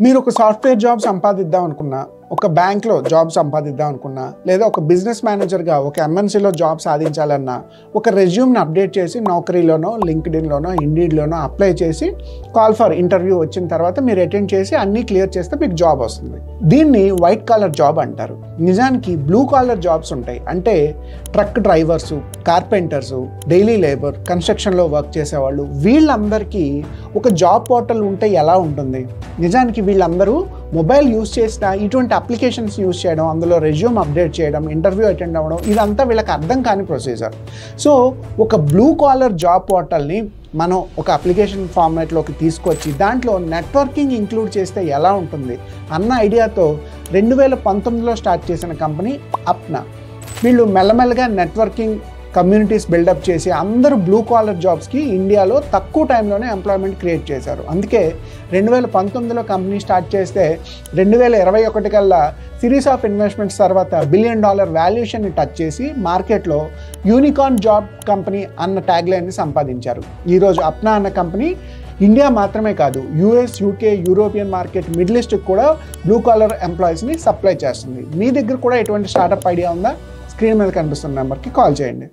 మీరు ఒక software job సంపాదిద్దాం అనుకున్నా, ఒక బ్యాంక్లో జాబ్ సంపాదిద్దాం అనుకున్నా, లేదా ఒక బిజినెస్ మేనేజర్గా ఒక ఎంఎన్సీలో జాబ్ సాధించాలన్నా, ఒక రెజ్యూమ్ని అప్డేట్ చేసి నౌకరీలోనో, లింక్డ్ఇన్లోనో, ఇండీడ్లోనో అప్లై చేసి కాల్ ఫర్ ఇంటర్వ్యూ వచ్చిన తర్వాత మీరు అటెండ్ చేసి అన్నీ క్లియర్ చేస్తే మీకు జాబ్ వస్తుంది. దీన్ని వైట్ కాలర్ జాబ్ అంటారు. నిజానికి బ్లూ కాలర్ జాబ్స్ ఉంటాయి. అంటే truck drivers, carpenters, daily labour, కన్స్ట్రక్షన్లో వర్క్ చేసేవాళ్ళు, వీళ్ళందరికీ ఒక జాబ్ పోర్టల్ ఉంటే ఎలా ఉంటుంది? నిజానికి వీళ్ళందరూ మొబైల్ యూజ్ చేసిన ఇటువంటి అప్లికేషన్స్ యూజ్ చేయడం, అందులో రెజ్యూమ్ అప్డేట్ చేయడం, ఇంటర్వ్యూ అటెండ్ అవ్వడం, ఇదంతా వీళ్ళకి అర్థం కాని ప్రొసీజర్. సో ఒక బ్లూ కాలర్ జాబ్ పోర్టల్ని మనం ఒక అప్లికేషన్ ఫార్మాట్లోకి తీసుకొచ్చి దాంట్లో నెట్వర్కింగ్ ఇంక్లూడ్ చేస్తే ఎలా ఉంటుంది అన్న ఐడియాతో 2019లో స్టార్ట్ చేసిన కంపెనీ అప్నా. వీళ్ళు మెల్లమెల్లగా నెట్వర్కింగ్ కమ్యూనిటీస్ బిల్డప్ చేసి అందరూ బ్లూ కాలర్ జాబ్స్కి ఇండియాలో తక్కువ టైంలోనే ఎంప్లాయ్మెంట్ క్రియేట్ చేశారు. అందుకే 2019లో కంపెనీ స్టార్ట్ చేస్తే 2021 కల్లా సిరీస్ ఆఫ్ ఇన్వెస్ట్మెంట్స్ తర్వాత $1 బిలియన్ వాల్యుయేషన్ని టచ్ చేసి మార్కెట్లో యూనికార్న్ జాబ్ కంపెనీ అన్న ట్యాగ్లైన్ని సంపాదించారు. ఈరోజు అప్నా అన్న కంపెనీ ఇండియా మాత్రమే కాదు, US, UK, European market, middle ఈస్ట్కి కూడా బ్లూ కాలర్ ఎంప్లాయీస్ని సప్లై చేస్తుంది. మీ దగ్గర కూడా ఎటువంటి స్టార్టప్ ఐడియా ఉందా? స్క్రీన్ మీద కనిపిస్తున్న నెంబర్కి కాల్ చేయండి.